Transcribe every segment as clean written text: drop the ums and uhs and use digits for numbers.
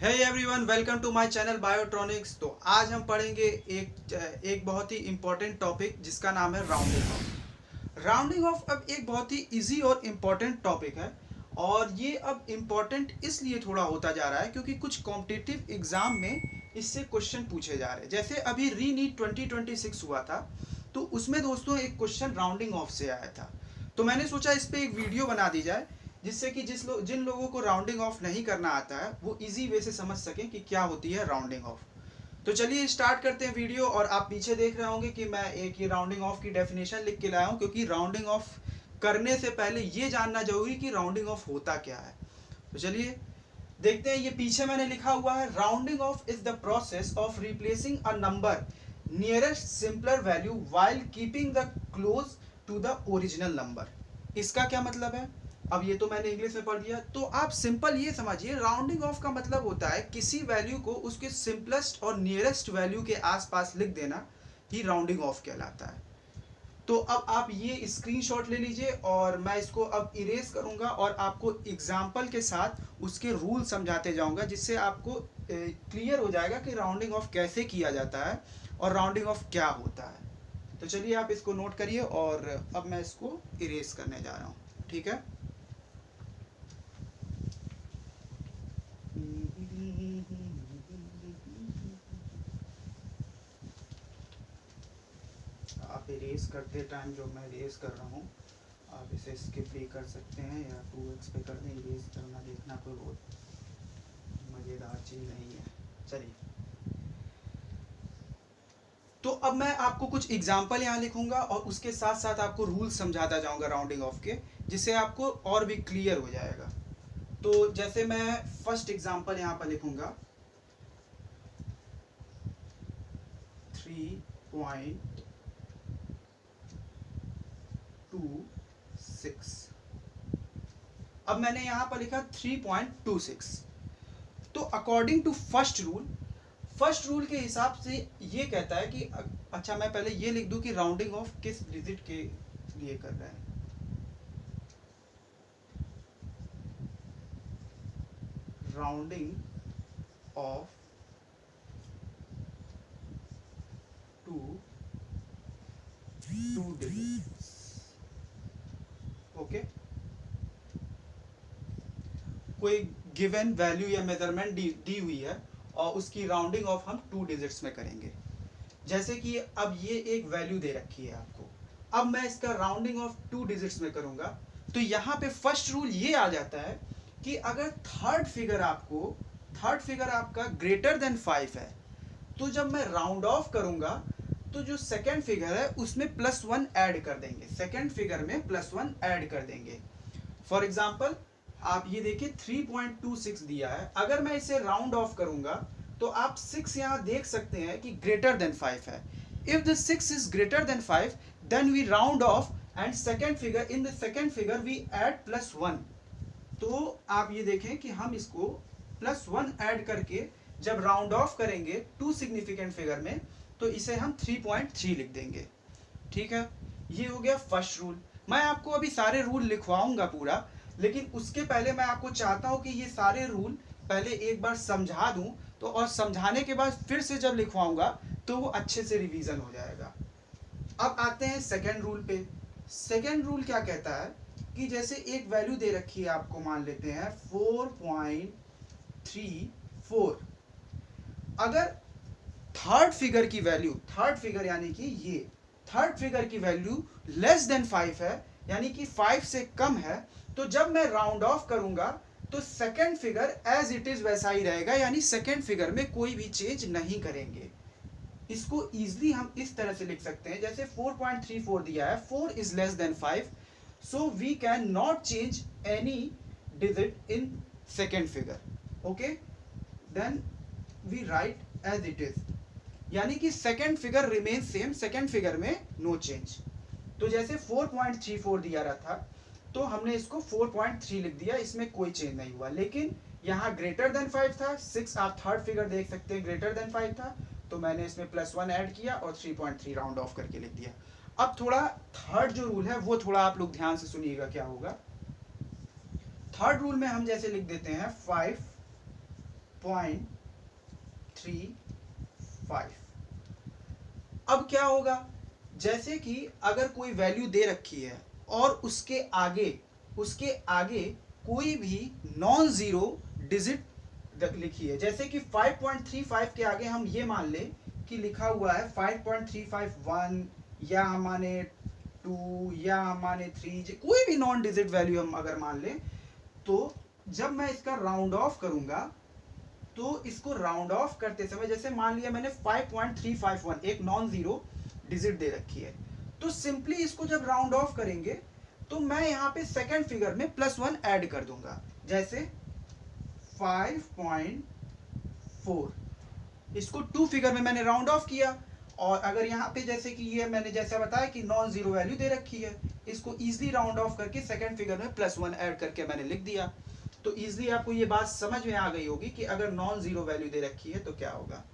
Hey everyone, welcome to my channel Biotronics. तो आज हम पढ़ेंगे एक बहुत ही इम्पोर्टेंट टॉपिक जिसका नाम है राउंडिंग ऑफ। राउंडिंग ऑफ अब एक बहुत ही इजी और इम्पोर्टेंट टॉपिक है, और ये अब इम्पोर्टेंट इसलिए थोड़ा होता जा रहा है क्योंकि कुछ कॉम्पिटिटिव एग्जाम में इससे क्वेश्चन पूछे जा रहे हैं। जैसे अभी री नीट 2026 हुआ था, तो उसमें दोस्तों एक क्वेश्चन राउंडिंग ऑफ से आया था। तो मैंने सोचा इस पर एक वीडियो बना दी जाए, जिससे कि जिन लोगों को राउंडिंग ऑफ नहीं करना आता है वो इजी वे से समझ सकें कि क्या होती है राउंडिंग ऑफ। तो चलिए स्टार्ट करते हैं वीडियो। और आप पीछे देख रहे होंगे कि मैं एक ये राउंडिंग ऑफ की डेफिनेशन लिख के लाया हूँ, क्योंकि राउंडिंग ऑफ करने से पहले ये जानना जरूरी कि राउंडिंग ऑफ होता क्या है। तो चलिए देखते हैं। ये पीछे मैंने लिखा हुआ है, rounding off is the process of replacing a number nearest simpler value while keeping the close to the original number. इसका क्या मतलब है? अब ये तो मैंने इंग्लिश में पढ़ दिया, तो आप सिंपल ये समझिए, राउंडिंग ऑफ का मतलब होता है किसी वैल्यू को उसके सिंपलेस्ट और नियरेस्ट वैल्यू के आसपास लिख देना ही राउंडिंग ऑफ कहलाता है। तो अब आप ये स्क्रीनशॉट ले लीजिए और मैं इसको अब इरेज करूंगा और आपको एग्जाम्पल के साथ उसके रूल समझाते जाऊंगा, जिससे आपको क्लियर हो जाएगा कि राउंडिंग ऑफ कैसे किया जाता है और राउंडिंग ऑफ क्या होता है। तो चलिए आप इसको नोट करिए और अब मैं इसको इरेज करने जा रहा हूँ। ठीक है, आप इरेज करते टाइम जो मैं इरेज कर रहा हूँ, आप इसे स्किप भी कर सकते हैं या 2x पे कर दें। इरेज करना देखना कोई बहुत मज़ेदार चीज़ नहीं है। चलिए, तो अब मैं आपको कुछ एग्जाम्पल यहाँ लिखूंगा और उसके साथ साथ आपको रूल समझाता जाऊंगा राउंडिंग ऑफ के, जिससे आपको और भी क्लियर हो जाएगा। तो जैसे मैं फर्स्ट एग्जाम्पल यहाँ पर लिखूंगा 3.26। अब मैंने यहां पर लिखा 3.26। तो अकॉर्डिंग टू फर्स्ट रूल के हिसाब से ये कहता है कि अच्छा, मैं पहले ये लिख दूं कि राउंडिंग ऑफ किस डिजिट के लिए कर रहे हैं। Rounding off two digits. Okay, कोई गिवन वैल्यू या मेजरमेंट दी हुई है और उसकी राउंडिंग ऑफ हम 2 डिजिट्स में करेंगे। जैसे कि अब ये एक वैल्यू दे रखी है आपको, अब मैं इसका राउंडिंग ऑफ 2 डिजिट्स में करूंगा। तो यहाँ पे फर्स्ट रूल ये आ जाता है कि अगर थर्ड फिगर आपका ग्रेटर देन 5 है, तो जब मैं राउंड ऑफ करूंगा तो जो सेकेंड फिगर है उसमें +1 ऐड कर देंगे। सेकेंड फिगर में +1 ऐड कर देंगे। फॉर एग्जाम्पल आप ये देखिए 3.26 दिया है, अगर मैं इसे राउंड ऑफ करूंगा तो आप 6 यहाँ देख सकते हैं कि ग्रेटर देन 5 है। If the 6 is greater than 5, then we round off and second figure, in the second figure we add +1। तो आप ये देखें कि हम इसको +1 ऐड करके जब राउंड ऑफ करेंगे 2 सिग्निफिकेंट फिगर में, तो इसे हम 3.3 लिख देंगे। ठीक है, ये हो गया फर्स्ट रूल। मैं आपको अभी सारे रूल लिखवाऊंगा पूरा, लेकिन उसके पहले मैं आपको चाहता हूं कि ये सारे रूल पहले एक बार समझा दूं, तो और समझाने के बाद फिर से जब लिखवाऊंगा तो वो अच्छे से रिवीजन हो जाएगा। अब आते हैं सेकेंड रूल पे। सेकेंड रूल क्या कहता है कि जैसे एक वैल्यू दे रखी है आपको, मान लेते हैं 4.34। अगर थर्ड फिगर की वैल्यू, थर्ड फिगर यानी कि ये थर्ड फिगर की वैल्यू लेस देन 5 है, यानी कि 5 से कम है, तो जब मैं राउंड ऑफ करूंगा तो second figure as it is वैसा ही रहेगा, यानी सेकेंड फिगर में कोई भी चेंज नहीं करेंगे। इसको इजीली हम इस तरह से लिख सकते हैं, जैसे 4.34 दिया है, 4 is less than 5, so we can not change any digit in second figure. Okay, then we write as it is, यानी कि second figure remain same, second figure में नो चेंज। तो जैसे 4.34 दिया रहा था, तो हमने इसको 4.3 लिख दिया, इसमें कोई चेंज नहीं हुआ। लेकिन यहाँ ग्रेटर देन 5 था, 6 आप थर्ड फिगर देख सकते हैं ग्रेटर देन 5 था, तो मैंने इसमें +1 ऐड किया और 3.3 राउंड ऑफ करके लिख दिया। अब थोड़ा थर्ड जो रूल है वो थोड़ा आप लोग ध्यान से सुनिएगा क्या होगा। थर्ड रूल में हम जैसे लिख देते हैं 5 5.35। अब क्या होगा, जैसे कि अगर कोई वैल्यू दे रखी है और उसके आगे कोई भी नॉन जीरो डिजिट लिखी है, जैसे कि 5.35 के आगे हम ये मान लें कि लिखा हुआ है 5.351 या माने 2 या माने 3, कोई भी नॉन डिजिट वैल्यू हम अगर मान लें, तो जब मैं इसका राउंड ऑफ करूंगा तो इसको राउंड ऑफ करते समय, जैसे मान लिया मैंने 5.351 एक नॉन जीरो डिजिट दे रखी है, तो सिंपली इसको जब राउंड ऑफ करेंगे तो मैं यहाँ पे सेकंड फिगर में +1 ऐड कर दूंगा, जैसे 5.4। इसको 2 फिगर में मैंने राउंड ऑफ किया, और अगर यहाँ पे जैसे कि ये मैंने जैसा बताया कि नॉन जीरो वैल्यू दे रखी है, इसको इजीली राउंड ऑफ करके सेकंड फिगर में +1 ऐड करके मैंने लिख दिया। तो इजीली आपको ये बात समझ में आ गई होगी कि अगर नॉन जीरो वैल्यू दे रखी है तो क्या होगा।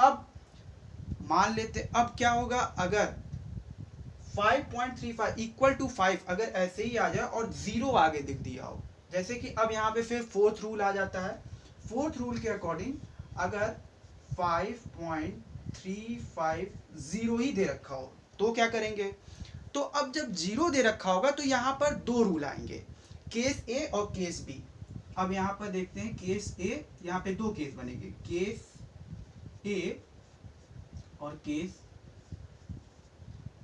अब मान लेते, अब क्या होगा, अगर 5.35 इक्वल टू 5 अगर ऐसे ही आ जाए और जीरो आगे दिख दिया हो, जैसे कि अब यहाँ पे फिर फोर्थ रूल आ जाता है। फोर्थ रूल के अकॉर्डिंग अगर 5.350 ही दे रखा हो तो क्या करेंगे, तो अब जब जीरो दे रखा होगा तो यहाँ पर दो रूल आएंगे, केस ए और केस बी। अब यहाँ पर देखते हैं केस ए, यहाँ पे दो केस बनेंगे, केस ए और केस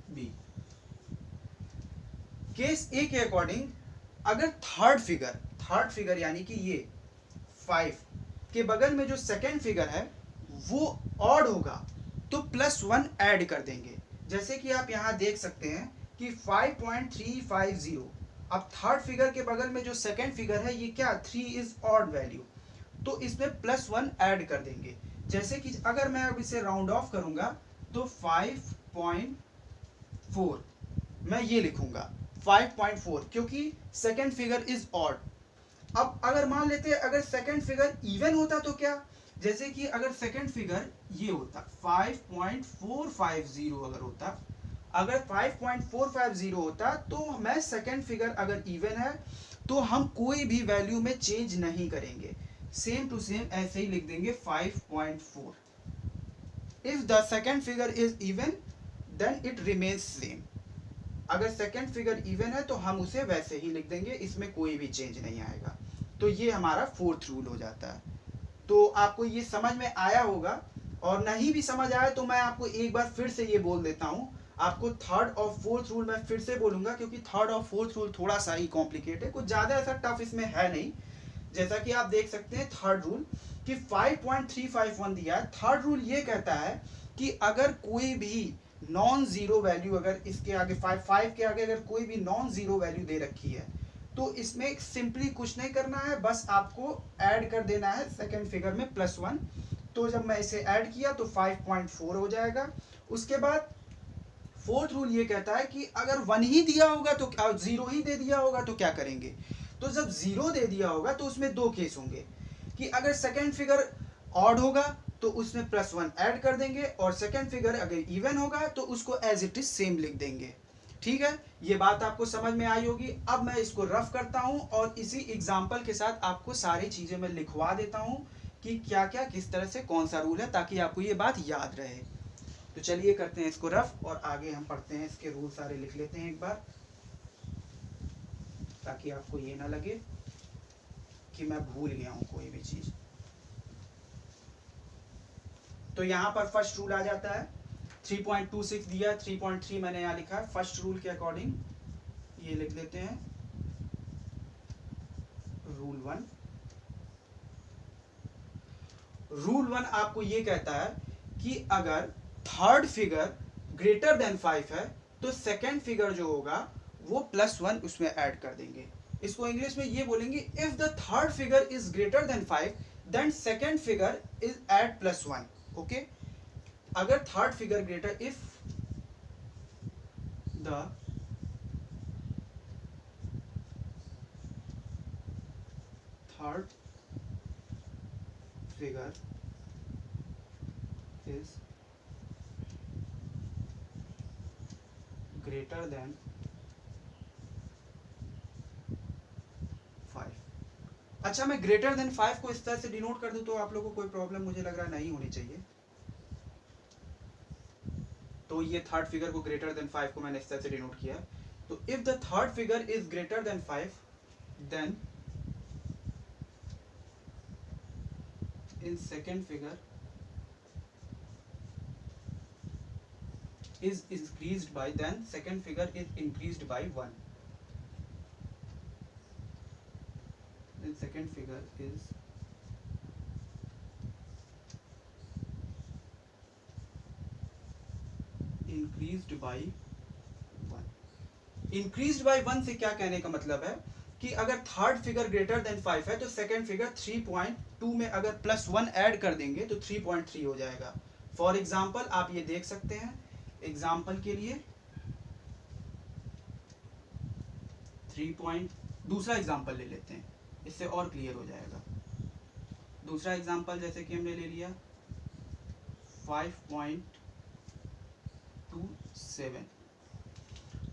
बी। केस ए के अकॉर्डिंग अगर थर्ड फिगर यानी कि ये 5 के बगल में जो सेकेंड फिगर है वो ऑड होगा तो +1 ऐड कर देंगे, जैसे कि आप यहां देख सकते हैं कि 5.350। अब थर्ड फिगर के बगल में जो सेकेंड फिगर है ये क्या, 3 इज ऑड वैल्यू, तो इसमें +1 ऐड कर देंगे, जैसे कि अगर मैं अब इसे राउंड ऑफ करूंगा तो 5.4 मैं ये लिखूंगा 5.4, क्योंकि सेकेंड फिगर इज ऑड। अब अगर मान लेते हैं अगर सेकेंड फिगर इवन होता तो क्या, जैसे कि अगर सेकेंड फिगर ये होता 5.450 अगर 5.450 होता तो मैं सेकेंड फिगर अगर इवन है तो हम कोई भी वैल्यू में चेंज नहीं करेंगे, सेम टू सेम ऐसे ही लिख देंगे 5.4। If the second figure is even then it remains same. अगर सेकेंड फिगर इवन है तो हम उसे वैसे ही लिख देंगे, इसमें कोई भी चेंज नहीं आएगा। तो ये हमारा फोर्थ रूल हो जाता है। तो आपको ये समझ में आया होगा, और नहीं भी समझ आया तो मैं आपको एक बार फिर से ये बोल देता हूँ। आपको थर्ड और फोर्थ रूल मैं फिर से बोलूंगा, क्योंकि थर्ड और फोर्थ रूल थोड़ा सा ही कॉम्प्लिकेट है, कुछ ज़्यादा ऐसा टफ इसमें है नहीं। जैसा कि आप देख सकते हैं थर्ड रूल कि 5.351 दिया है। थर्ड रूल ये कहता है कि अगर कोई भी नॉन जीरो वैल्यू अगर इसके आगे 5 के आगे अगर कोई भी नॉन जीरो वैल्यू दे रखी है तो इसमें सिंपली कुछ नहीं करना है, बस आपको ऐड कर देना है सेकेंड फिगर में +1। तो जब मैं इसे ऐड किया तो 5.4 हो जाएगा। उसके बाद फोर्थ रूल ये कहता है कि अगर 1 ही दिया होगा तो क्या, 0 ही दे दिया होगा तो क्या करेंगे, तो जब 0 दे दिया होगा तो उसमें दो केस होंगे कि अगर सेकेंड फिगर ऑड होगा तो उसमें +1 ऐड कर देंगे, और सेकेंड फिगर अगर इवन होगा तो उसको एज इट इज सेम लिख देंगे। ठीक है, ये बात आपको समझ में आई होगी। अब मैं इसको रफ करता हूं और इसी एग्जाम्पल के साथ आपको सारी चीजें मैं लिखवा देता हूं कि क्या क्या किस तरह से कौन सा रूल है, ताकि आपको ये बात याद रहे। तो चलिए करते हैं इसको रफ और आगे हम पढ़ते हैं, इसके रूल सारे लिख लेते हैं एक बार, ताकि आपको ये ना लगे कि मैं भूल गया हूं कोई भी चीज। तो यहां पर फर्स्ट रूल आ जाता है 3.26 दिया, 3.3 मैंने यहां लिखा है। फर्स्ट रूल के अकॉर्डिंग ये लिख देते हैं रूल 1। रूल 1 आपको ये कहता है कि अगर थर्ड फिगर ग्रेटर देन 5 है तो सेकेंड फिगर जो होगा वो +1 उसमें ऐड कर देंगे। इसको इंग्लिश में ये बोलेंगे, if the third figure is greater than 5 then second figure is add +1। Okay, अगर third figure greater, if the third figure is greater than 5 अच्छा, मैं ग्रेटर देन 5 को इस तरह से डिनोट कर दूं तो आप लोगों को कोई प्रॉब्लम मुझे लग रहा है नहीं होनी चाहिए। तो ये थर्ड फिगर को ग्रेटर देन 5 को मैंने इस तरह से डिनोट किया। तो if the third figure is greater than 5 then in second figure is increased by, then second figure is increased by 1. Then second figure is increased by 1. Increased by 1 से क्या कहने का मतलब है कि अगर थर्ड फिगर ग्रेटर देन 5 है तो सेकेंड फिगर 3.2 में अगर +1 ऐड कर देंगे तो 3.3 हो जाएगा। फॉर एग्जाम्पल आप ये देख सकते हैं, एग्जाम्पल के लिए 3. दूसरा एग्जाम्पल ले लेते हैं, इससे और क्लियर हो जाएगा। दूसरा एग्जाम्पल जैसे कि हमने ले लिया 5.27।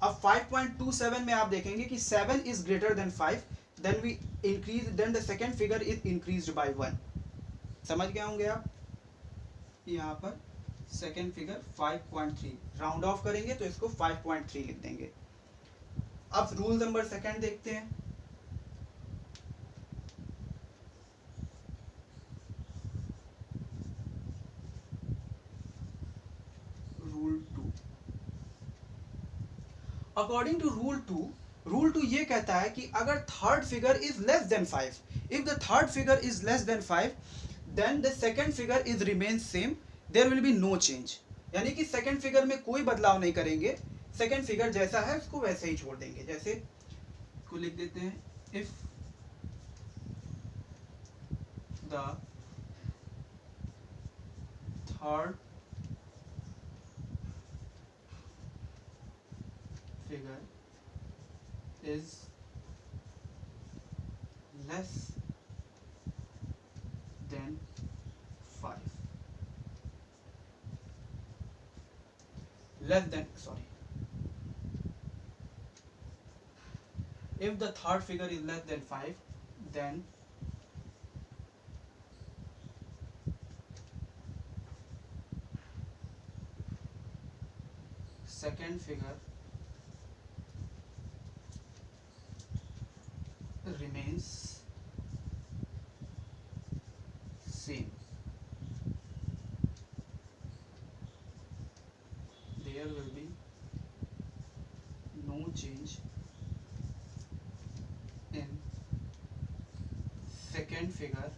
अब 5.27 में आप देखेंगे कि 7 is greater than 5, then we increase, then the second figure is increased by 1। समझ गए होंगे आप। यहाँ पर सेकेंड फिगर 5.3, राउंड ऑफ करेंगे तो इसको 5.3 लिख देंगे। अब रूल नंबर सेकेंड देखते हैं। रूल 2, अकॉर्डिंग टू रूल 2 ये कहता है कि अगर third figure is less than 5, if the third figure is less than 5 then the second figure is remain same, there will be no change. यानी कि second figure में कोई बदलाव नहीं करेंगे, सेकेंड फिगर जैसा है उसको वैसे ही छोड़ देंगे। जैसे को लिख देते हैं, if the third figure is less than 5, if the third figure is less than 5 then second figure remains same, there will be no change in second figure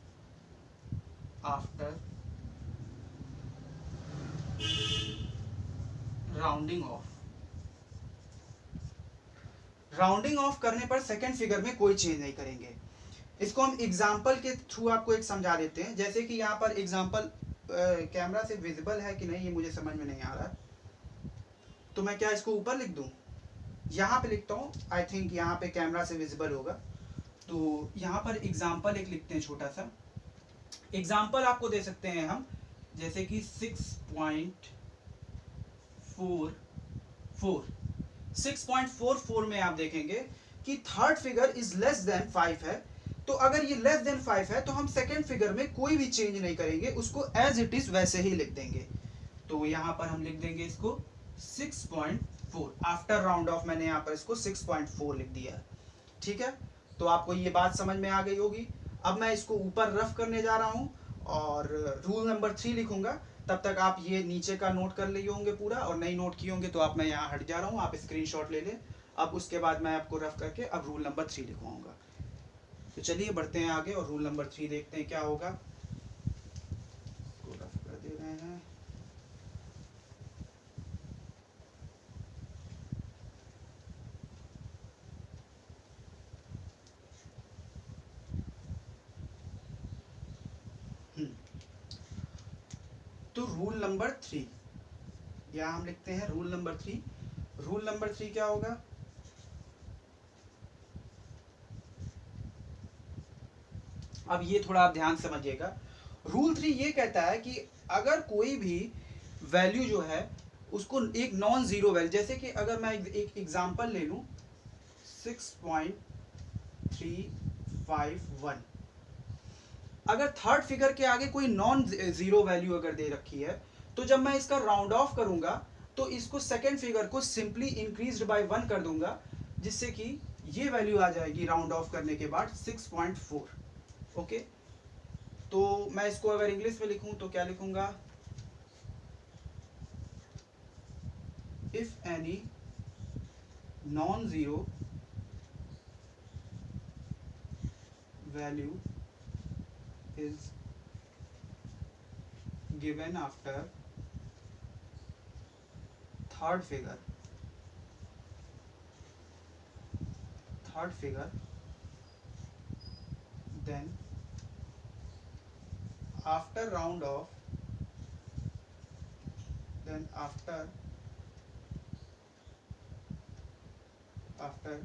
after rounding off. Rounding off करने पर second figure में कोई change नहीं करेंगे। इसको हम example के through आपको एक समझा देते हैं। जैसे कि यहाँ पर एग्जाम्पल कैमरा से विजिबल है कि नहीं ये मुझे समझ में नहीं आ रहा, तो मैं क्या इसको ऊपर लिख दूँ? यहाँ पे लिखता हूँ, आई थिंक यहाँ पे कैमरा से विजिबल होगा। तो यहाँ पर एग्जाम्पल एक लिखते हैं, छोटा सा एग्जाम्पल आपको दे सकते हैं हम, जैसे कि 6.44 में आप देखेंगे कि third figure is less than 5 है। तो अगर ये लेस देन 5 है तो हम सेकेंड फिगर में कोई भी चेंज नहीं करेंगे, उसको एज इट इज वैसे ही लिख देंगे। तो यहाँ पर हम लिख देंगे इसको 6.4, आफ्टर राउंड ऑफ मैंने यहाँ पर इसको 6.4 लिख दिया। ठीक है, तो आपको ये बात समझ में आ गई होगी। अब मैं इसको ऊपर रफ करने जा रहा हूँ और रूल नंबर 3 लिखूंगा। तब तक आप ये नीचे का नोट कर लिए होंगे पूरा, और नहीं नोट किए होंगे तो आप, मैं यहाँ हट जा रहा हूँ, आप स्क्रीनशॉट ले लें। अब उसके बाद मैं आपको रफ करके अब रूल नंबर 3 लिखवाऊंगा। तो चलिए बढ़ते हैं आगे और रूल नंबर 3 देखते हैं क्या होगा। इसको रफ कर दे रहे हैं। तो रूल नंबर 3 यहाँ हम लिखते हैं, रूल नंबर 3। रूल नंबर 3 क्या होगा? अब ये थोड़ा आप ध्यान समझिएगा। रूल 3 ये कहता है कि अगर कोई भी वैल्यू जो है उसको एक नॉन जीरो वैल्यू, जैसे कि अगर मैं एक एग्जांपल ले लूं 6.351, अगर थर्ड फिगर के आगे कोई नॉन जीरो वैल्यू अगर दे रखी है, तो जब मैं इसका राउंड ऑफ करूंगा तो इसको सेकेंड फिगर को सिंपली इंक्रीज्ड बाय 1 कर दूंगा, जिससे कि ये वैल्यू आ जाएगी राउंड ऑफ करने के बाद 6.4। ओके, तो मैं इसको अगर इंग्लिश में लिखूं तो क्या लिखूंगा, if any non zero value is given after third figure then after round off after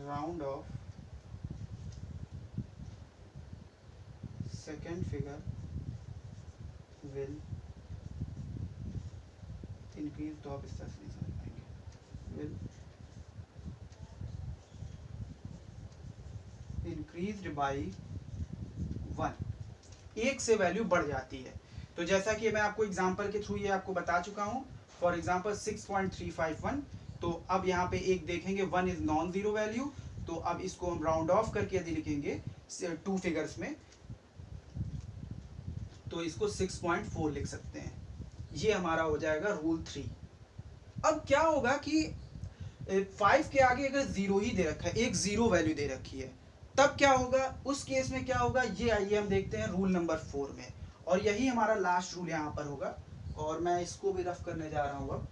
round off second figure will increase, तो आप इस तरह से नहीं समझ पाएंगे, will increased by 1, एक से वैल्यू बढ़ जाती है। तो जैसा कि मैं आपको एग्जांपल के थ्रू ये आपको बता चुका हूँ, फॉर एग्जांपल 6.351, तो अब यहाँ पे एक देखेंगे 1 इज नॉन जीरो वैल्यू, तो अब इसको हम राउंड ऑफ करके यदि लिखेंगे 2 फिगर्स में, तो इसको 6.4 लिख सकते हैं। ये हमारा हो जाएगा रूल 3। अब क्या होगा कि 5 के आगे अगर जीरो ही दे रखा है, एक जीरो वैल्यू दे रखी है, तब क्या होगा, उस केस में क्या होगा, ये आइए हम देखते हैं रूल नंबर 4 में, और यही हमारा लास्ट रूल यहाँ पर होगा, और मैं इसको भी रफ करने जा रहा हूँ अब।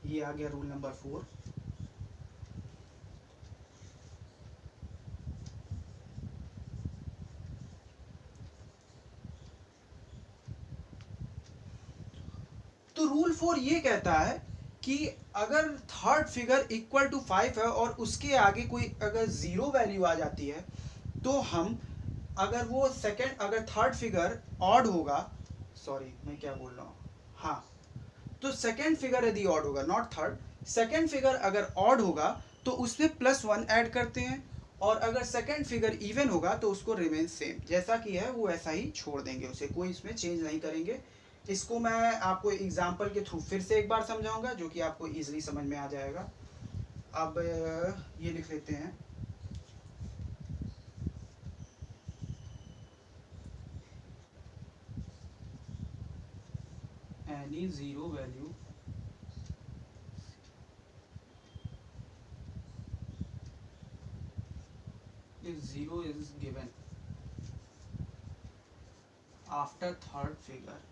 ये आ गया रूल नंबर 4। तो रूल 4 ये कहता है कि अगर थर्ड फिगर इक्वल टू 5 है और उसके आगे कोई अगर जीरो वैल्यू आ जाती है, तो हम अगर वो सेकंड अगर थर्ड फिगर ऑड होगा, सॉरी मैं क्या बोल रहा हूँ, हाँ, तो सेकेंड फिगर यदि ऑड होगा, नॉट थर्ड, सेकेंड फिगर अगर ऑड होगा तो उसमें +1 ऐड करते हैं, और अगर सेकेंड फिगर इवन होगा तो उसको रिमेन सेम, जैसा कि है वो ऐसा ही छोड़ देंगे, उसे कोई इसमें चेंज नहीं करेंगे। इसको मैं आपको एग्जांपल के थ्रू फिर से एक बार समझाऊंगा, जो कि आपको इजीली समझ में आ जाएगा। अब ये लिख लेते हैं, any zero value if zero is given after third figure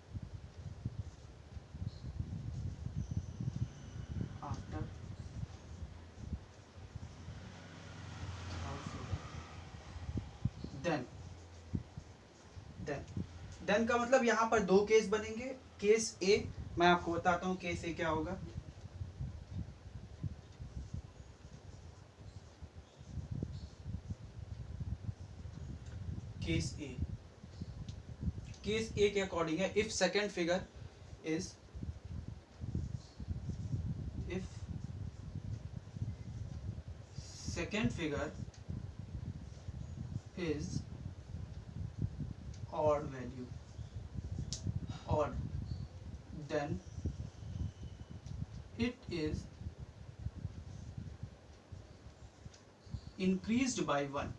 then का मतलब यहाँ पर दो केस बनेंगे। केस ए, मैं आपको बताता हूँ केस ए क्या होगा। केस ए के अकॉर्डिंग है, if second figure is odd value, odd, then it is increased by 1.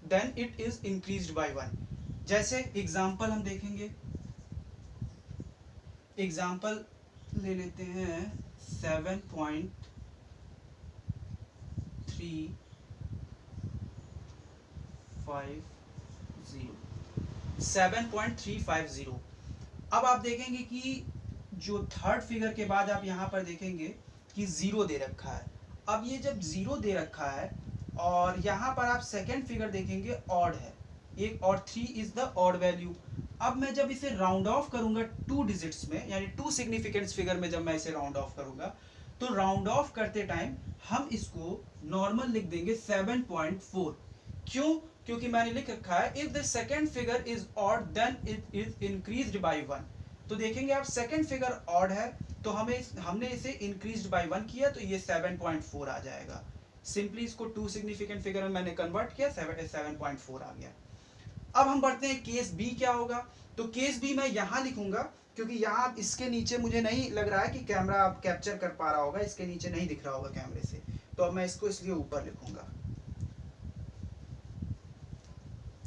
Then it is increased by 1. जैसे एग्जाम्पल हम देखेंगे, एग्जाम्पल ले लेते हैं 7.350। अब आप देखेंगे कि जो थर्ड फिगर के बाद आप यहाँ पर देखेंगे कि जीरो दे रखा है। अब ये जब जीरो दे रखा है और यहाँ पर आप सेकेंड फिगर देखेंगे ऑड है एक, और 3 इज द ऑड वैल्यू। अब मैं जब इसे राउंड ऑफ करूंगा 2 डिजिट्स में, यानी 2 सिग्निफिकेंस फिगर में जब मैं इसे राउंड ऑफ करूंगा, तो राउंड ऑफ करते टाइम हम इसको नॉर्मल लिख देंगे 7.4। क्यों? क्योंकि मैंने लिख रखा है if the second figure is odd then it is increased by 1। तो देखेंगे आप सेकंड फिगर ऑड है तो हमने इसे इंक्रीज्ड बाय 1 किया तो ये 7.4 आ जाएगा। सिंपली इसको 2 सिग्निफिकेंट फिगर में मैंने कन्वर्ट किया, 7.4 आ गया। अब हम बढ़ते हैं केस बी क्या होगा। तो केस बी मैं यहाँ लिखूंगा क्योंकि यहाँ इसके नीचे मुझे नहीं लग रहा है कि कैमरा आप कैप्चर कर पा रहा होगा, इसके नीचे नहीं दिख रहा होगा कैमरे से, तो अब मैं इसको इसलिए ऊपर लिखूंगा।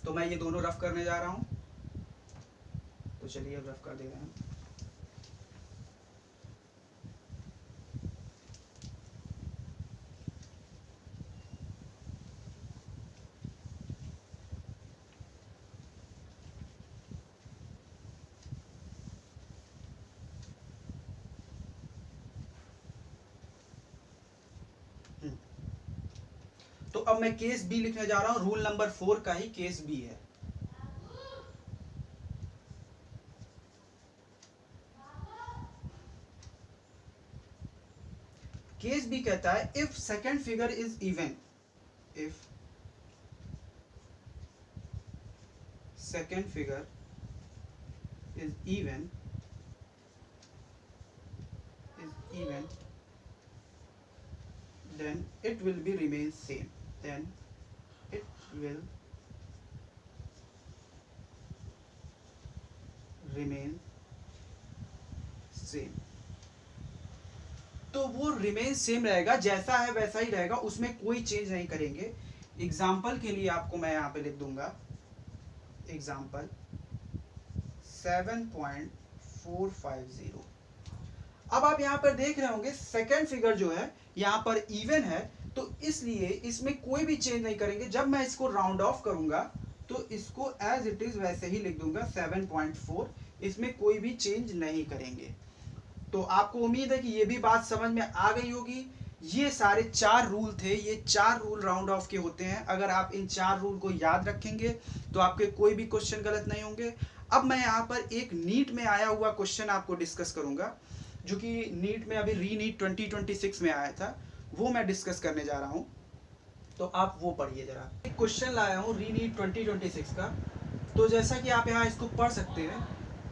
तो मैं ये दोनों रफ करने जा रहा हूं, तो चलिए अब रफ कर दे रहे हैं। तो अब मैं केस बी लिखने जा रहा हूं, रूल नंबर 4 का ही केस बी है। केस बी कहता है if second figure is even, if second figure is even then it will be remain same, then it will remain same। तो वो रिमेन सेम रहेगा, जैसा है वैसा ही रहेगा, उसमें कोई चेंज नहीं करेंगे। एग्जाम्पल के लिए आपको मैं यहाँ पे लिख दूंगा एग्जाम्पल 7.450। अब आप यहाँ पर देख रहे होंगे सेकंड फिगर जो है यहाँ पर इवन है, तो इसलिए इसमें कोई भी चेंज नहीं करेंगे। जब मैं इसको राउंड ऑफ करूंगा तो इसको एज इट इज वैसे ही लिख दूंगा 7.4, इसमें कोई भी चेंज नहीं करेंगे। तो आपको उम्मीद है कि ये भी बात समझ में आ गई होगी। ये सारे 4 रूल थे, ये 4 रूल राउंड ऑफ के होते हैं। अगर आप इन 4 रूल को याद रखेंगे तो आपके कोई भी क्वेश्चन गलत नहीं होंगे। अब मैं यहाँ पर एक नीट में आया हुआ क्वेश्चन आपको डिस्कस करूंगा, जो कि नीट में अभी रीनीट 2026 में आया था, वो मैं डिस्कस करने जा रहा हूं। तो आप वो पढ़िए जरा। एक क्वेश्चन लाया हूं रीनीट 2026 का। तो जैसा कि आप यहाँ इसको पढ़ सकते हैं,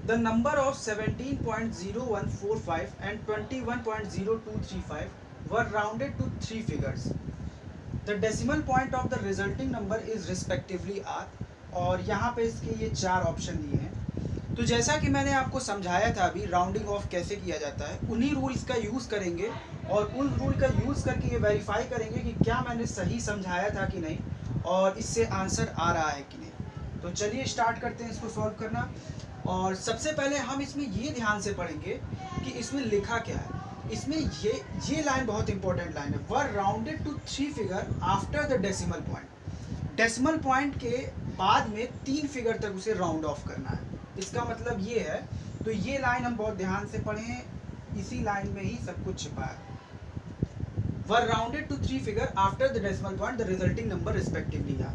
the number of 17.0145 and 21.0235 were rounded to 3 figures. The decimal point of the resulting number is respectively are. और यहाँ पे इसके ये 4 ऑप्शन दिए हैं। तो जैसा कि मैंने आपको समझाया था अभी राउंडिंग ऑफ कैसे किया जाता है, उन्हीं रूल्स का यूज़ करेंगे और उन रूल का यूज़ करके ये वेरीफाई करेंगे कि क्या मैंने सही समझाया था कि नहीं और इससे आंसर आ रहा है कि नहीं। तो चलिए स्टार्ट करते हैं इसको सॉल्व करना। और सबसे पहले हम इसमें ये ध्यान से पढ़ेंगे कि इसमें लिखा क्या है। इसमें ये लाइन बहुत इंपॉर्टेंट लाइन है, were rounded to 3 figure after the decimal point. Decimal point के बाद में 3 फिगर तक उसे राउंड ऑफ करना है, इसका मतलब ये है। तो ये लाइन हम बहुत ध्यान से पढ़ें, इसी लाइन में ही सब कुछ छिपा है। Were rounded to 3 figure after the decimal point the resulting number respectively are.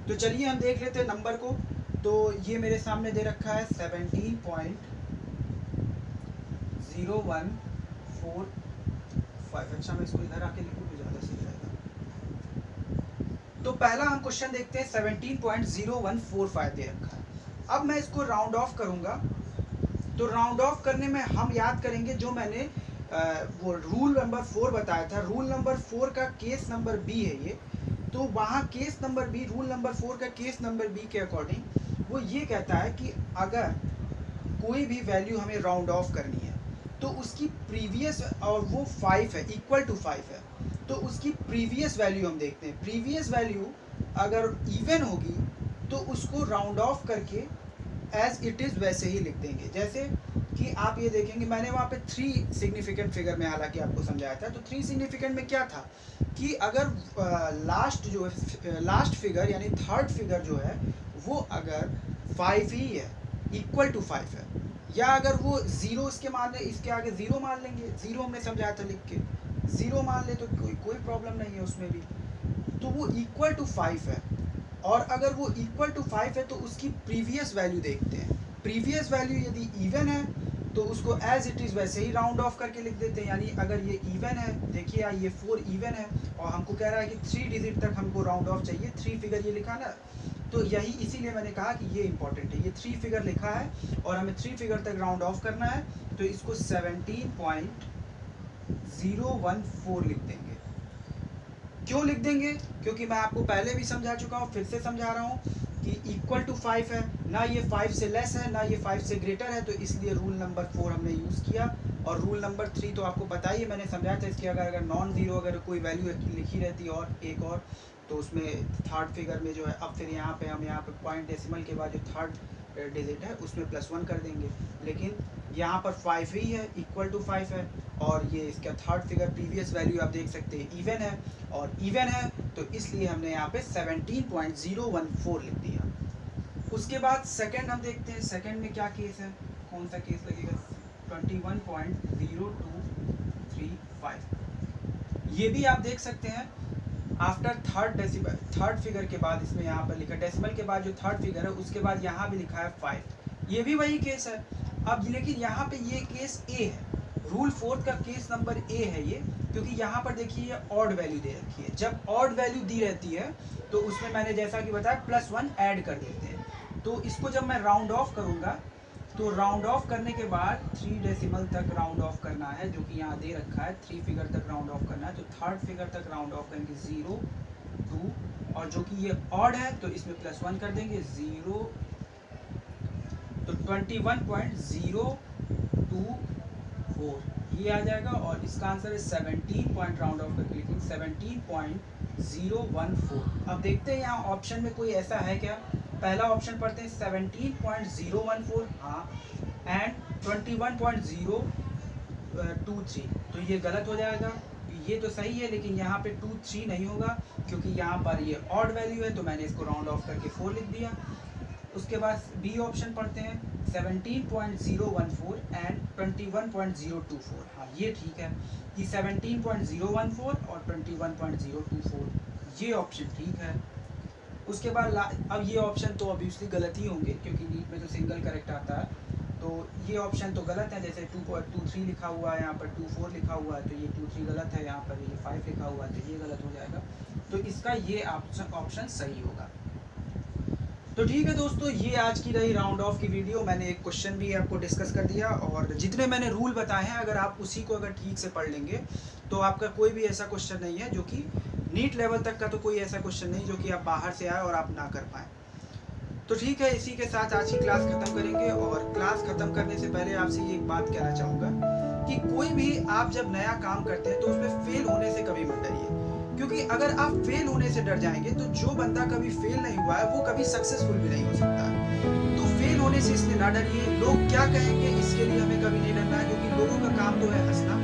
तो चलिए हम देख लेते हैं नंबर को। तो ये मेरे सामने दे रखा है 17.0145। अच्छा मैं इसको इधर आके लिखूँ तो ज़्यादा सही रहेगा। तो पहला हम क्वेश्चन देखते हैं, 17.0145 दे रखा है। अब मैं इसको राउंड ऑफ करूंगा। तो राउंड ऑफ करने में हम याद करेंगे जो मैंने वो रूल नंबर 4 बताया था। रूल नंबर 4 का केस नंबर बी है ये। तो वहाँ case number B, rule number 4 का केस नंबर बी के अकॉर्डिंग वो ये कहता है कि अगर कोई भी वैल्यू हमें राउंड ऑफ करनी है तो उसकी प्रीवियस, और वो 5 है, इक्वल टू 5 है, तो उसकी प्रीवियस वैल्यू हम देखते हैं। प्रीवियस वैल्यू अगर इवन होगी तो उसको राउंड ऑफ करके एज इट इज़ वैसे ही लिख देंगे। जैसे कि आप ये देखेंगे मैंने वहाँ पे 3 सिग्निफिकेंट फिगर में हालांकि आपको समझाया था। तो 3 सिग्निफिकेंट में क्या था कि अगर लास्ट फिगर यानी थर्ड फिगर जो है वो अगर 5 ही है, इक्वल टू 5 है, या अगर वो 0 इसके मान ले, इसके आगे 0 मान लेंगे, 0 हमने समझाया था लिख के, 0 मान ले तो कोई प्रॉब्लम नहीं है उसमें भी। तो वो इक्वल टू 5 है, और अगर वो इक्वल टू 5 है तो उसकी प्रीवियस वैल्यू देखते हैं। प्रीवियस वैल्यू यदि इवन है तो उसको एज इट इज़ वैसे ही राउंड ऑफ करके लिख देते हैं। यानी अगर ये इवन है, देखिए ये 4 इवन है और हमको कह रहा है कि 3 डिजिट तक हमको राउंड ऑफ चाहिए, 3 फिगर ये लिखा ना, तो यही इसीलिए मैंने कहा कि ये इंपॉर्टेंट है। ये 3 फिगर लिखा है और हमें 3 फिगर तक राउंड ऑफ करना है, तो इसको 17.014 लिख देंगे। क्यों लिख देंगे? क्योंकि मैं आपको पहले भी समझा चुका हूँ, फिर से समझा रहा हूँ कि इक्वल टू 5 है, ना ये 5 से लेस है ना ये 5 से ग्रेटर है, तो इसलिए रूल नंबर 4 हमने यूज़ किया। और रूल नंबर 3 तो आपको पता ही है, मैंने समझाया था इसकी अगर नॉन ज़ीरो अगर कोई वैल्यू लिखी रहती और एक और, तो उसमें थर्ड फिगर में जो है, अब फिर यहाँ पे हम यहाँ पे पॉइंट डेसिमल के बाद जो थर्ड डिजिट है उसमें +1 कर देंगे। लेकिन यहाँ पर 5 ही है, इक्वल टू 5 है, और ये इसका थर्ड फिगर प्रीवियस वैल्यू आप देख सकते हैं इवन है, और इवन है तो इसलिए हमने यहाँ पे 17.014 लिख दिया। उसके बाद सेकंड हम देखते हैं, सेकंड में क्या केस है, कौन सा केस लगेगा, 21.0235। ये भी आप देख सकते हैं आफ्टर थर्ड फिगर के बाद, इसमें यहाँ पर लिखा डेसिमल के बाद जो थर्ड फिगर है उसके बाद यहाँ भी लिखा है 5, ये भी वही केस है। अब लेकिन यहाँ पे ये केस ए है, रूल 4 का केस नंबर ए है ये, क्योंकि यहाँ पर देखिए ऑड वैल्यू दे रखी है। जब ऑड वैल्यू दी रहती है तो उसमें मैंने जैसा कि बताया +1 ऐड कर देते हैं। तो इसको जब मैं राउंड ऑफ करूँगा तो राउंड ऑफ करने के बाद 3 डेसिमल तक राउंड ऑफ करना है, जो कि यहाँ दे रखा है 3 फिगर तक राउंड ऑफ करना है, तो थर्ड फिगर तक राउंड ऑफ करेंगे 0, 2, और जो कि ये ऑड है तो इसमें +1 कर देंगे 0, तो 21.024 ये आ जाएगा। और इसका आंसर है 17 पॉइंट राउंड ऑफ करके लिखेंगे 17.014। अब देखते हैं यहाँ ऑप्शन में कोई ऐसा है क्या। पहला ऑप्शन पढ़ते हैं 17.014, हाँ, एंड 21.023, तो ये गलत हो जाएगा। ये तो सही है लेकिन यहाँ पे 23 नहीं होगा, क्योंकि यहाँ पर ये ऑड वैल्यू है तो मैंने इसको राउंड ऑफ करके 4 लिख दिया। उसके बाद बी ऑप्शन पढ़ते हैं 17.014 एंड 21.024, हाँ ये ठीक है कि 17.014 और 21.024 ये ऑप्शन ठीक है। उसके बाद अब ये ऑप्शन तो ऑब्वियसली गलत ही होंगे, क्योंकि नीट में तो सिंगल करेक्ट आता है, तो ये ऑप्शन तो गलत है। जैसे 2.23 लिखा हुआ है, यहाँ पर 24 लिखा हुआ है, तो ये 23 गलत है, यहाँ पर ये 5 लिखा हुआ है तो ये गलत हो जाएगा। तो इसका ये ऑप्शन सही होगा। तो ठीक है दोस्तों, ये आज की रही राउंड ऑफ की वीडियो। मैंने एक क्वेश्चन भी आपको डिस्कस कर दिया, और जितने मैंने रूल बताए हैं अगर आप उसी को अगर ठीक से पढ़ लेंगे तो आपका कोई भी ऐसा क्वेश्चन नहीं है जो कि नीट लेवल तक का, तो कोई ऐसा क्वेश्चन नहीं जो कि आप बाहर से आए और आप ना कर पाएँ। तो ठीक है, इसी के साथ आज की क्लास ख़त्म करेंगे। और क्लास ख़त्म करने से पहले आपसे ये एक बात कहना चाहूँगा कि कोई भी आप जब नया काम करते हैं तो उसमें फेल होने से कभी मत डरिए, क्योंकि अगर आप फेल होने से डर जाएंगे तो जो बंदा कभी फेल नहीं हुआ है वो कभी सक्सेसफुल भी नहीं हो सकता। तो फेल होने से इसलिए ना डरिए। लोग क्या कहेंगे इसके लिए हमें कभी नहीं डरना है, क्योंकि लोगों का काम तो है हंसना,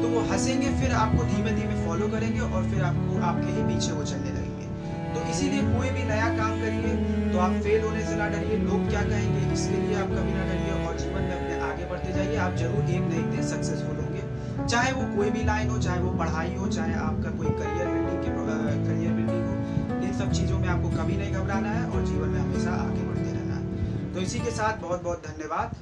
तो वो हंसेंगे फिर आपको धीमे धीमे फॉलो करेंगे और फिर आपको आपके ही पीछे वो चलने लगेंगे। तो इसीलिए कोई भी नया काम करिए तो आप फेल होने से ना डरिए। लोग क्या कहेंगे इसके लिए आप कभी ना डरिए, और जीवन में अपने आगे बढ़ते जाइए। आप जरूर एक न एक दिन सक्सेसफुल होंगे, चाहे वो कोई भी लाइन हो, चाहे वो पढ़ाई हो, चाहे आपका कोई करियर बिल्डिंग हो। इन सब चीज़ों में आपको कभी नहीं घबराना है और जीवन में हमेशा आगे बढ़ते रहना है। तो इसी के साथ बहुत बहुत धन्यवाद।